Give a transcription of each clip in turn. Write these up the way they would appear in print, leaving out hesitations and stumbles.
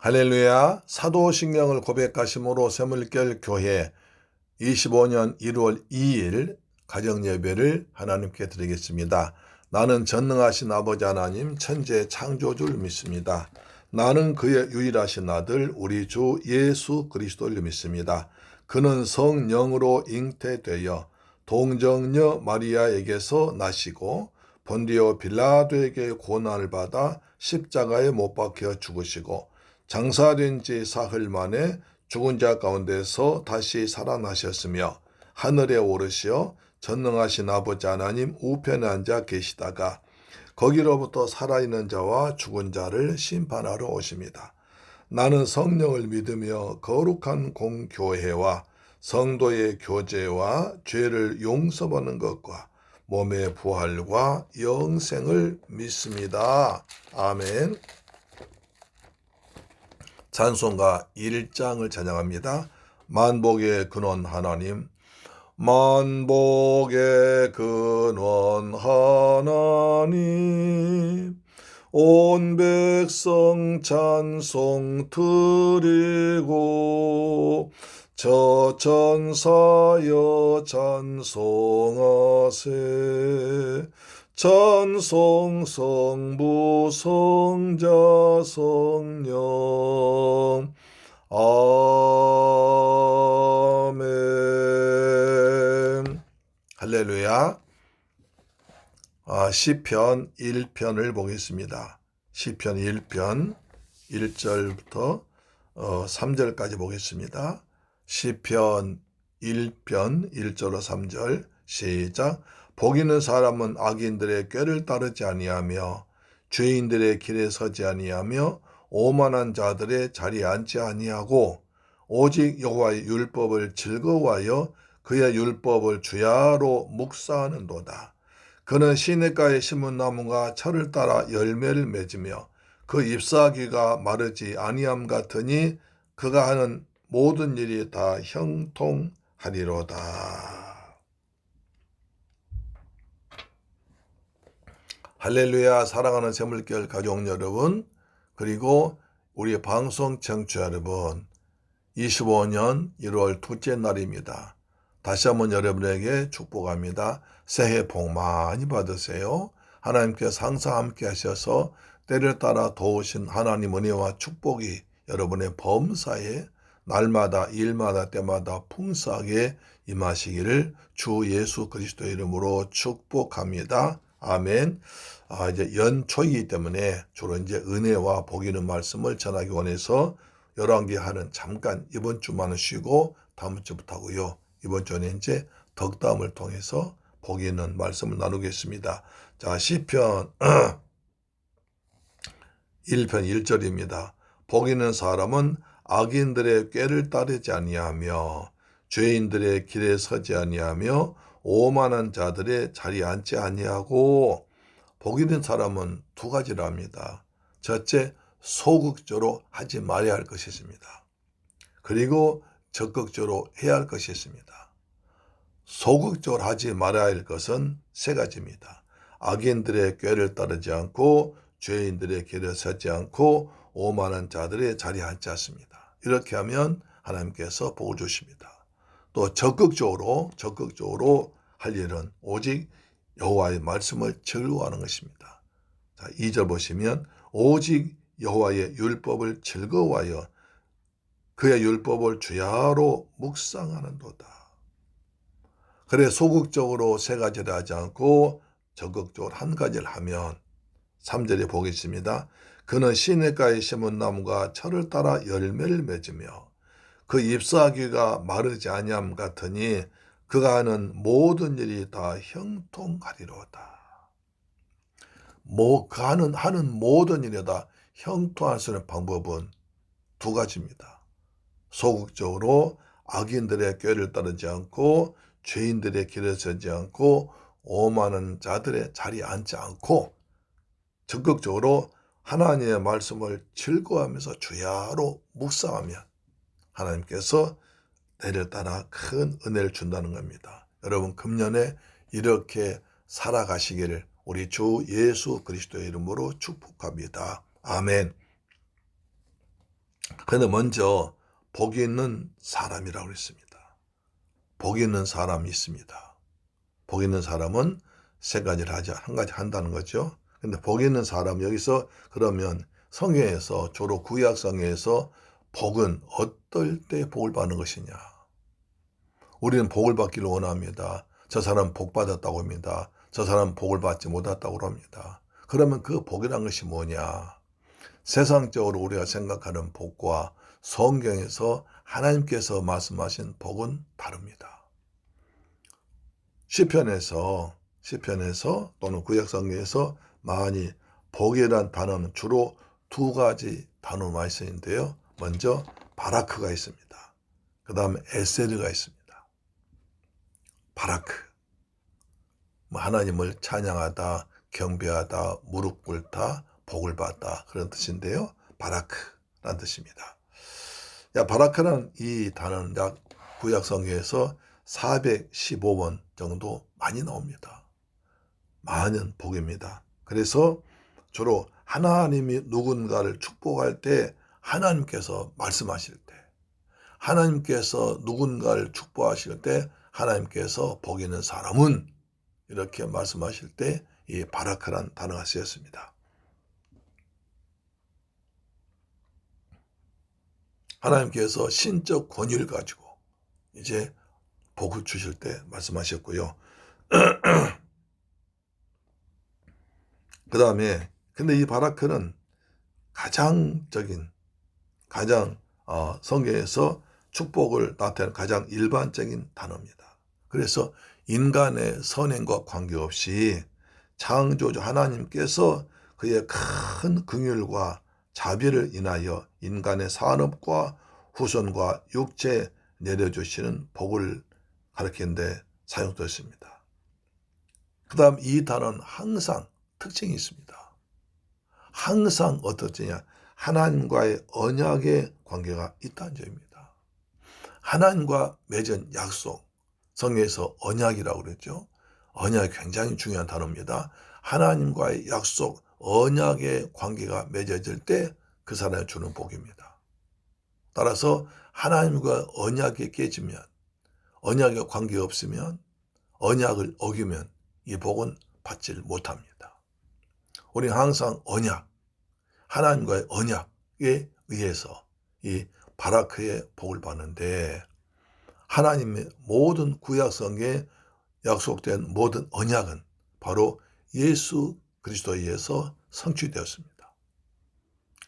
할렐루야. 사도신경을 고백하심으로 새물결 교회 25년 1월 2일 가정예배를 하나님께 드리겠습니다. 나는 전능하신 아버지 하나님 천지의 창조주를 믿습니다. 나는 그의 유일하신 아들 우리 주 예수 그리스도를 믿습니다. 그는 성령으로 잉태되어 동정녀 마리아에게서 나시고 본디오 빌라도에게 고난을 받아 십자가에 못 박혀 죽으시고 장사된 지 사흘 만에 죽은 자 가운데서 다시 살아나셨으며 하늘에 오르시어 전능하신 아버지 하나님 우편에 앉아 계시다가 거기로부터 살아있는 자와 죽은 자를 심판하러 오십니다. 나는 성령을 믿으며 거룩한 공교회와 성도의 교제와 죄를 용서받는 것과 몸의 부활과 영생을 믿습니다. 아멘. 찬송가 1장을 찬양합니다. 만복의 근원 하나님, 만복의 근원 하나님, 온 백성 찬송 드리고 저 천사여 찬송하세. 찬송 성부 성자 성령 아멘. 할렐루야. 시편 1편을 보겠습니다. 시편 1편 1절부터 3절까지 보겠습니다. 시편 1편 1절로 3절 시작. 복 있는 사람은 악인들의 꾀를 따르지 아니하며 죄인들의 길에 서지 아니하며 오만한 자들의 자리에 앉지 아니하고 오직 여호와의 율법을 즐거워하여 그의 율법을 주야로 묵상하는도다. 그는 시냇가에 심은 나무가 철을 따라 열매를 맺으며 그 잎사귀가 마르지 아니함 같으니 그가 하는 모든 일이 다 형통하리로다. 할렐루야. 사랑하는 새물결 가족 여러분, 그리고 우리 방송 청취자 여러분, 25년 1월 둘째 날입니다. 다시 한번 여러분에게 축복합니다. 새해 복 많이 받으세요. 하나님께서 항상 함께 하셔서 때를 따라 도우신 하나님 은혜와 축복이 여러분의 범사에 날마다 일마다 때마다 풍성하게 임하시기를 주 예수 그리스도의 이름으로 축복합니다. 아멘. 이제 연초이기 때문에 주로 이제 은혜와 복 있는 말씀을 전하기 원해서 열왕기하는 잠깐 이번 주만은 쉬고 다음 주부터 하고요. 이번 주는 이제 덕담을 통해서 복 있는 말씀을 나누겠습니다. 자, 시편 1편 1절입니다. 복 있는 사람은 악인들의 꾀를 따르지 아니하며 죄인들의 길에 서지 아니하며 오만한 자들의 자리에 앉지 아니하고. 복 있는 사람은 두 가지를 합니다. 첫째, 소극적으로 하지 말아야 할 것이 있습니다. 그리고 적극적으로 해야 할 것이 있습니다. 소극적으로 하지 말아야 할 것은 세 가지입니다. 악인들의 꾀를 따르지 않고 죄인들의 길에 서지 않고 오만한 자들의 자리에 앉지 않습니다. 이렇게 하면 하나님께서 복을 주십니다. 또 적극적으로 할 일은 오직 여호와의 말씀을 즐거워하는 것입니다. 자, 2절 보시면 오직 여호와의 율법을 즐거워하여 그의 율법을 주야로 묵상하는도다. 그래 소극적으로 세 가지를 하지 않고 적극적으로 한 가지를 하면 3절에 보겠습니다. 그는 시냇가에 심은 나무가 철을 따라 열매를 맺으며 그 잎사귀가 마르지 아니함 같으니 그가 하는 모든 일이 다 형통하리로다. 하는 모든 일이 다 형통할 수 있는 방법은 두 가지입니다. 소극적으로 악인들의 꾀를 따르지 않고 죄인들의 길에 서지 않고 오만한 자들의 자리에 앉지 않고 적극적으로 하나님의 말씀을 즐거워하면서 주야로 묵상하면 하나님께서 때를 따라 큰 은혜를 준다는 겁니다. 여러분 금년에 이렇게 살아가시기를 우리 주 예수 그리스도의 이름으로 축복합니다. 아멘. 그런데 먼저 복이 있는 사람이라고 그랬습니다. 복이 있는 사람이 있습니다. 복이 있는 사람은 세 가지를 하지, 한 가지 한다는 거죠. 근데 복이 있는 사람, 여기서 그러면 성경에서, 주로 구약 성경에서 복은 어떨 때 복을 받는 것이냐. 우리는 복을 받기를 원합니다. 저 사람 복 받았다고 합니다. 저 사람 복을 받지 못했다고 합니다. 그러면 그 복이란 것이 뭐냐? 세상적으로 우리가 생각하는 복과 성경에서 하나님께서 말씀하신 복은 다릅니다. 시편에서 또는 구약성경에서 많이 복이라는 단어는 주로 두 가지 단어가 있는데요. 먼저 바라크가 있습니다. 그 다음에 에세르가 있습니다. 바라크, 하나님을 찬양하다, 경배하다, 무릎 꿇다, 복을 받다, 그런 뜻인데요. 바라크라는 뜻입니다. 바라크라는 이 단어는 약 구약성경에서 415번 정도 많이 나옵니다. 많은 복입니다. 그래서 주로 하나님이 누군가를 축복할 때 하나님께서 말씀하실 때, 하나님께서 누군가를 축복하실 때 하나님께서 복 있는 사람은 이렇게 말씀하실 때 이 바라크란 단어가 쓰였습니다. 하나님께서 신적 권위를 가지고 이제 복을 주실 때 말씀하셨고요. 그 다음에 근데 이 바라크는 가장 성경에서 축복을 나타내는 가장 일반적인 단어입니다. 그래서 인간의 선행과 관계없이 창조주 하나님께서 그의 큰 긍휼과 자비를 인하여 인간의 산업과 후손과 육체에 내려주시는 복을 가리키는데 사용되었습니다. 그 다음 이 단어는 항상 특징이 있습니다. 항상 어떻느냐? 하나님과의 언약의 관계가 있다는 점입니다. 하나님과 맺은 약속, 성경에서 언약이라고 그랬죠. 언약이 굉장히 중요한 단어입니다. 하나님과의 약속, 언약의 관계가 맺어질 때 그 사람이 주는 복입니다. 따라서 하나님과 언약이 깨지면, 언약에 관계가 없으면, 언약을 어기면 이 복은 받지를 못합니다. 우리는 항상 하나님과의 언약에 의해서 이 바라크의 복을 받는데, 하나님의 모든 구약성경에 약속된 모든 언약은 바로 예수 그리스도에 의해서 성취되었습니다.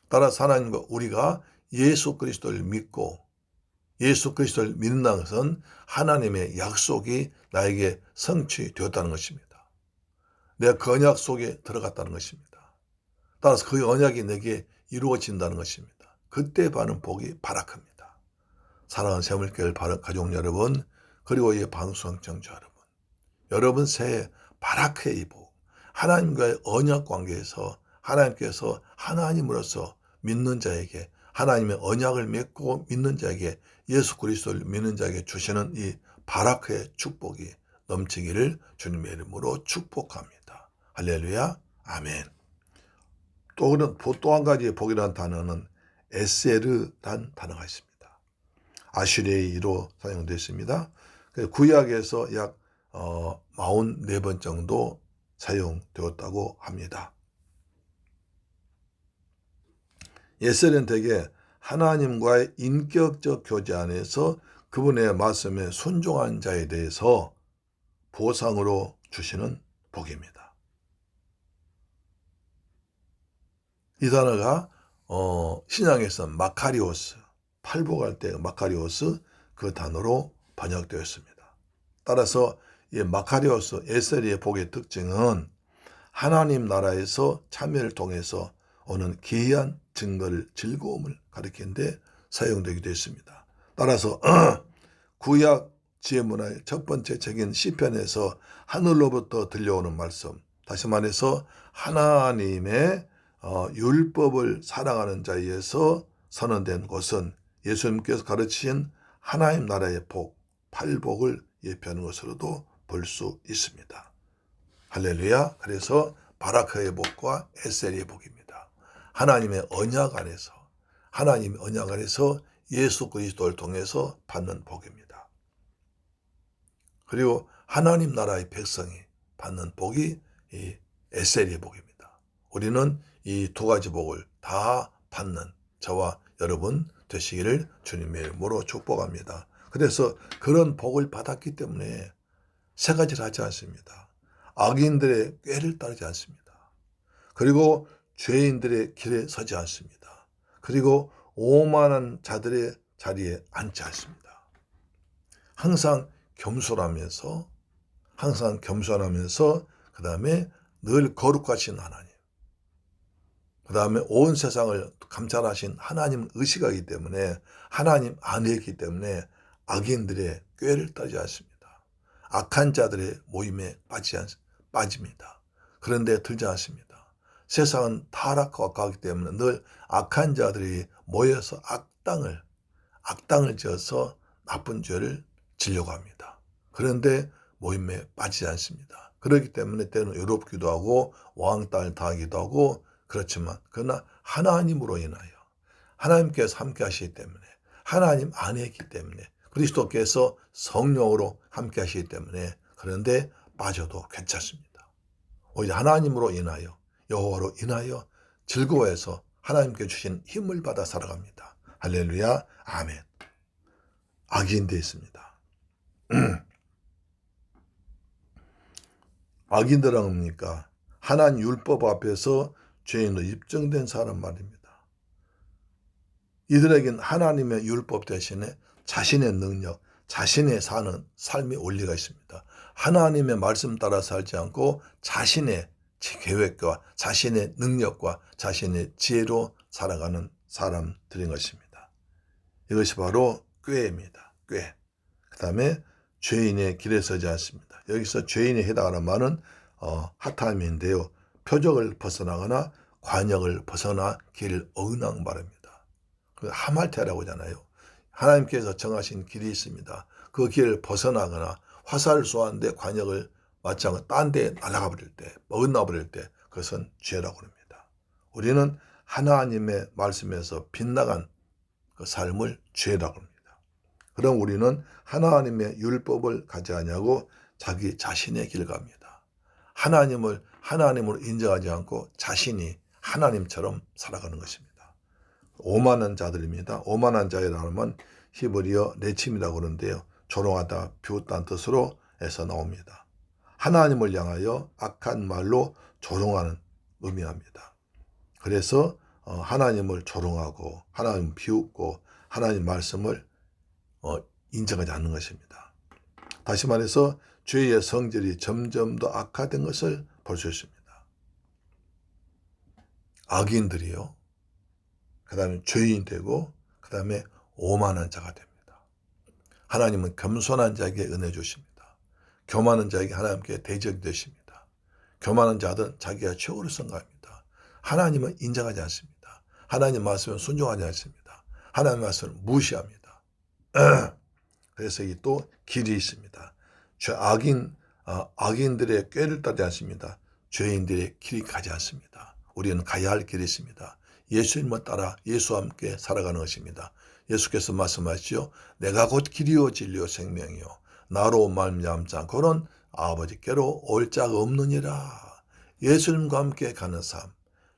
따라서 하나님과 우리가 예수 그리스도를 믿고 예수 그리스도를 믿는다는 것은 하나님의 약속이 나에게 성취되었다는 것입니다. 내가 그 언약 속에 들어갔다는 것입니다. 따라서 그 언약이 내게 이루어진다는 것입니다. 그때 받는 복이 바라크입니다. 사랑하는 새물교회 가족 여러분, 그리고 이 방송 청취자 여러분 새해 바라크의 이 복, 하나님과의 언약 관계에서 하나님께서 하나님으로서 믿는 자에게, 하나님의 언약을 맺고 믿는 자에게, 예수 그리스도를 믿는 자에게 주시는 이 바라크의 축복이 넘치기를 주님의 이름으로 축복합니다. 할렐루야, 아멘. 또 한 가지의 복이라는 단어는 에세르란 단어가 있습니다. 아슈레이로 사용되었습니다. 구약에서 약 44번 정도 사용되었다고 합니다. 에셀은 대개 하나님과의 인격적 교제 안에서 그분의 말씀에 순종한 자에 대해서 보상으로 주시는 복입니다. 이 단어가 신약에서 마카리오스, 팔복할 때 마카리오스 그 단어로 번역되었습니다. 따라서 이 마카리오스 에셀의 복의 특징은 하나님 나라에서 참여를 통해서 오는 기이한 증거를, 즐거움을 가리키는데 사용되기도 했습니다. 따라서 구약 지혜문화의 첫 번째 책인 시편에서 하늘로부터 들려오는 말씀, 다시 말해서 하나님의 율법을 사랑하는 자에 의해서 선언된 것은 예수님께서 가르치신 하나님 나라의 복, 팔복을 예표하는 것으로도 볼 수 있습니다. 할렐루야. 그래서 바라크의 복과 에셀의 복입니다. 하나님의 언약 안에서, 하나님의 언약 아래서 예수 그리스도를 통해서 받는 복입니다. 그리고 하나님 나라의 백성이 받는 복이 이 에셀의 복입니다. 우리는 이 두 가지 복을 다 받는 저와 여러분 되시기를 주님의 이름으로 축복합니다. 그래서 그런 복을 받았기 때문에 세 가지를 하지 않습니다. 악인들의 꾀를 따르지 않습니다. 그리고 죄인들의 길에 서지 않습니다. 그리고 오만한 자들의 자리에 앉지 않습니다. 항상 겸손하면서 그 다음에 늘 거룩하신 하나님, 그 다음에 온 세상을 감찰하신 하나님을 의식하기 때문에 하나님 안에 있기 때문에 악인들의 꾀를 따르지 않습니다. 악한 자들의 모임에 빠집니다. 그런데 들지 않습니다. 세상은 타락과 가기 때문에 늘 악한 자들이 모여서 악당을 지어서 나쁜 죄를 지려고 합니다. 그런데 모임에 빠지지 않습니다. 그렇기 때문에 때로는 외롭기도 하고 왕따를 당하기도 하고 그렇지만 그러나 하나님으로 인하여 하나님께서 함께 하시기 때문에 하나님 안에 있기 때문에 그리스도께서 성령으로 함께 하시기 때문에 그런데 빠져도 괜찮습니다. 오히려 하나님으로 인하여 여호와로 인하여 즐거워해서 하나님께 주신 힘을 받아 살아갑니다. 할렐루야 아멘. 악인돼 있습니다. 악인들은 뭡니까? 하나님 율법 앞에서 죄인으로 입증된 사람 말입니다. 이들에겐 하나님의 율법 대신에 자신의 능력, 자신의 사는 삶의 원리가 있습니다. 하나님의 말씀 따라 살지 않고 자신의 계획과 자신의 능력과 자신의 지혜로 살아가는 사람들인 것입니다. 이것이 바로 꾀입니다. 꾀. 그 다음에 죄인의 길에 서지 않습니다. 여기서 죄인에 해당하는 말은 하탐인데요. 표적을 벗어나거나 관역을 벗어나 길을 어긋난 말입니다. 하말테라고 하잖아요. 하나님께서 정하신 길이 있습니다. 그 길을 벗어나거나 화살을 쏘았는데 관역을 맞지 않고 딴 데 날아가 버릴 때, 어긋나 버릴 때 그것은 죄라고 합니다. 우리는 하나님의 말씀에서 빗나간 그 삶을 죄라고 합니다. 그럼 우리는 하나님의 율법을 가지 아니하고 자기 자신의 길을 갑니다. 하나님으로 인정하지 않고 자신이 하나님처럼 살아가는 것입니다. 오만한 자들입니다. 오만한 자라면 히브리어 레침이라고 그러는데요. 조롱하다, 비웃다는 뜻으로 해서 나옵니다. 하나님을 향하여 악한 말로 조롱하는 의미합니다. 그래서 하나님을 조롱하고 하나님 비웃고 하나님 말씀을 인정하지 않는 것입니다. 다시 말해서 죄의 성질이 점점 더 악화된 것을 볼 수 있습니다. 악인들이요. 그 다음에 죄인 되고 그 다음에 오만한 자가 됩니다. 하나님은 겸손한 자에게 은혜 주십니다. 교만한 자에게 하나님께 대적이 되십니다. 교만한 자들은 자기가 최고로 생각합니다. 하나님은 인정하지 않습니다. 하나님 말씀을 순종하지 않습니다. 하나님 말씀을 무시합니다. 그래서 이 또 길이 있습니다. 악인들의 꾀를 따르지 않습니다. 죄인들의 길이 가지 않습니다. 우리는 가야 할 길이 있습니다. 예수님을 따라 예수와 함께 살아가는 것입니다. 예수께서 말씀하시죠. 내가 곧 길이요 진리요 생명이요 나로 말미암지 않고는 아버지께로 올 자가 없느니라. 예수님과 함께 가는 삶,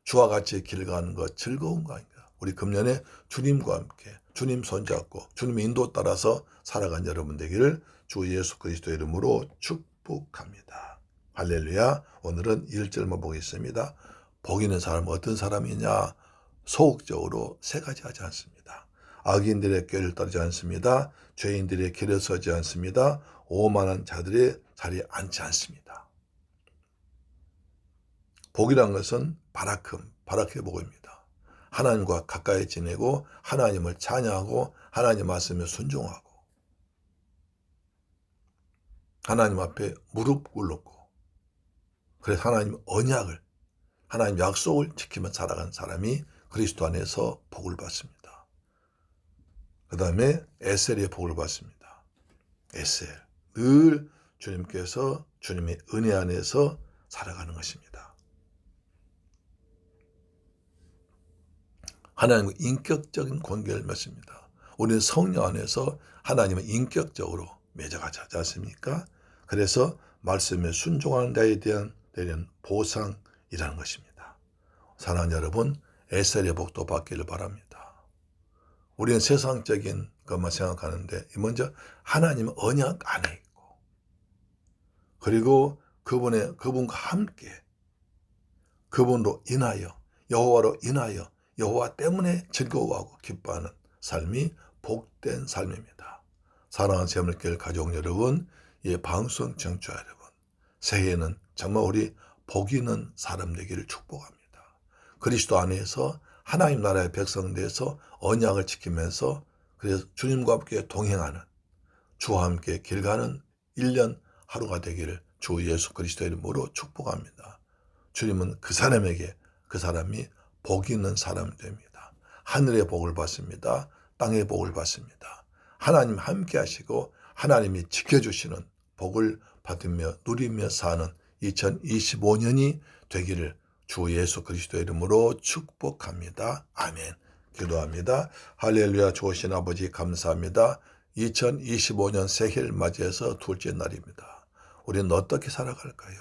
주와 같이 길 가는 것 즐거운 거 아닙니까? 우리 금년에 주님과 함께 주님 손잡고 주님 인도 따라서 살아간 여러분 되기를 주 예수 그리스도의 이름으로 축복합니다. 할렐루야. 오늘은 1절만 보겠습니다. 복 있는 사람은 어떤 사람이냐? 소극적으로 세 가지 하지 않습니다. 악인들의 꾀를 따르지 않습니다. 죄인들의 길에 서지 않습니다. 오만한 자들의 자리에 앉지 않습니다. 복이란 것은 바라크의 복입니다. 하나님과 가까이 지내고 하나님을 찬양하고 하나님 말씀에 순종하고 하나님 앞에 무릎 꿇고 그래서 하나님 언약을 하나님 약속을 지키며 살아간 사람이 그리스도 안에서 복을 받습니다. 그 다음에 에셀의 복을 받습니다. 에셀. 늘 주님께서 주님의 은혜 안에서 살아가는 것입니다. 하나님과 인격적인 관계를 맺습니다. 우리는 성령 안에서 하나님을 인격적으로 맺어가지 않습니까? 그래서 말씀에 순종하는 데에 대한 보상이라는 것입니다. 사랑하는 여러분, 에셀의 복도 받기를 바랍니다. 우리는 세상적인 것만 생각하는데 먼저 하나님은 언약 안에 있고, 그리고 그분과 함께 그분으로 인하여, 여호와로 인하여, 여호와 때문에 즐거워하고 기뻐하는 삶이 복된 삶입니다. 사랑하는 새물교회 가족 여러분, 이 방송 청취자 여러분, 새해에는 정말 우리 복 있는 사람 되기를 축복합니다. 그리스도 안에서 하나님 나라의 백성 돼서 언약을 지키면서 그래서 주님과 함께 동행하는, 주와 함께 길 가는 1년 하루가 되기를 주 예수 그리스도의 이름으로 축복합니다. 주님은 그 사람이 복 있는 사람 됩니다. 하늘의 복을 받습니다. 땅의 복을 받습니다. 하나님 함께 하시고 하나님이 지켜주시는 복을 받으며 누리며 사는 2025년이 되기를 주 예수 그리스도의 이름으로 축복합니다. 아멘. 기도합니다. 할렐루야. 좋으신 아버지 감사합니다. 2025년 새해를 맞이해서 둘째 날입니다. 우리는 어떻게 살아갈까요?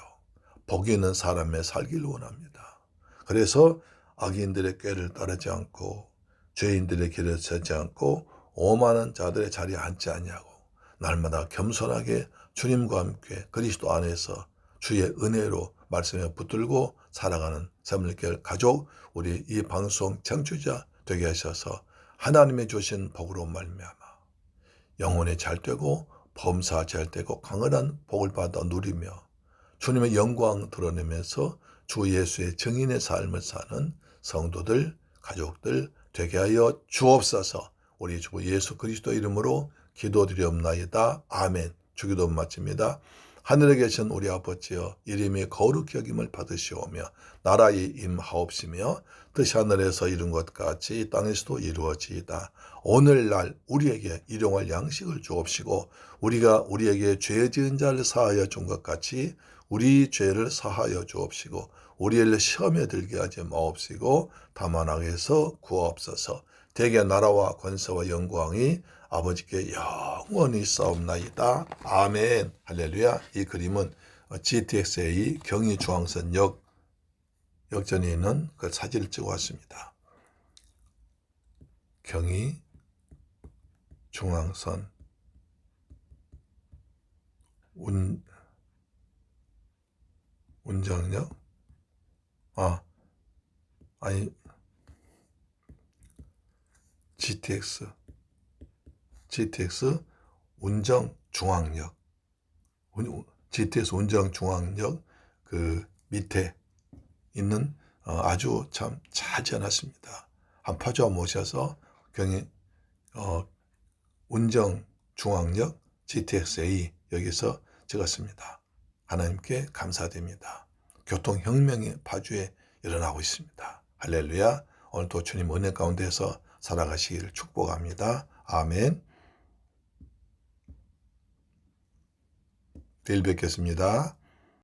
복 있는 삶에 살기를 원합니다. 그래서 악인들의 꾀를 따르지 않고 죄인들의 길을 서지 않고 오만한 자들의 자리에 앉지 아니하고 날마다 겸손하게 주님과 함께 그리스도 안에서 주의 은혜로 말씀에 붙들고 살아가는 새물교회 가족, 우리 이 방송 청취자 되게 하셔서 하나님의 주신 복으로 말미암아 영혼이 잘되고 범사 잘되고 강건한 복을 받아 누리며 주님의 영광 드러내면서 주 예수의 증인의 삶을 사는 성도들, 가족들 되게 하여 주옵소서. 우리 주 예수 그리스도 이름으로 기도드리옵나이다. 아멘. 주기도 마칩니다. 하늘에 계신 우리 아버지여, 이름이 거룩히 여김을 받으시오며 나라의 임하옵시며 뜻이 하늘에서 이룬 것 같이 땅에서도 이루어지이다. 오늘날 우리에게 일용할 양식을 주옵시고 우리가 우리에게 죄 지은 자를 사하여 준 것 같이 우리 죄를 사하여 주옵시고 우리를 시험에 들게 하지 마옵시고 다만 악에서 구하옵소서. 대개 나라와 권세와 영광이 아버지께 영원히 싸움나이다. 아멘. 할렐루야. 이 그림은 GTX-A 경의중앙선 역전에 있는 그 사진을 찍어왔습니다. 경의중앙선 운정역 GTX 운정중앙역 GTX 운정중앙역 그 밑에 있는 아주 참 잘 지어놨습니다. 한 파주와 모셔서 운정중앙역 GTX-A 여기서 찍었습니다. 하나님께 감사드립니다. 교통혁명이 파주에 일어나고 있습니다. 할렐루야. 오늘도 주님 은혜 가운데서 살아가시기를 축복합니다. 아멘. 내일 뵙겠습니다.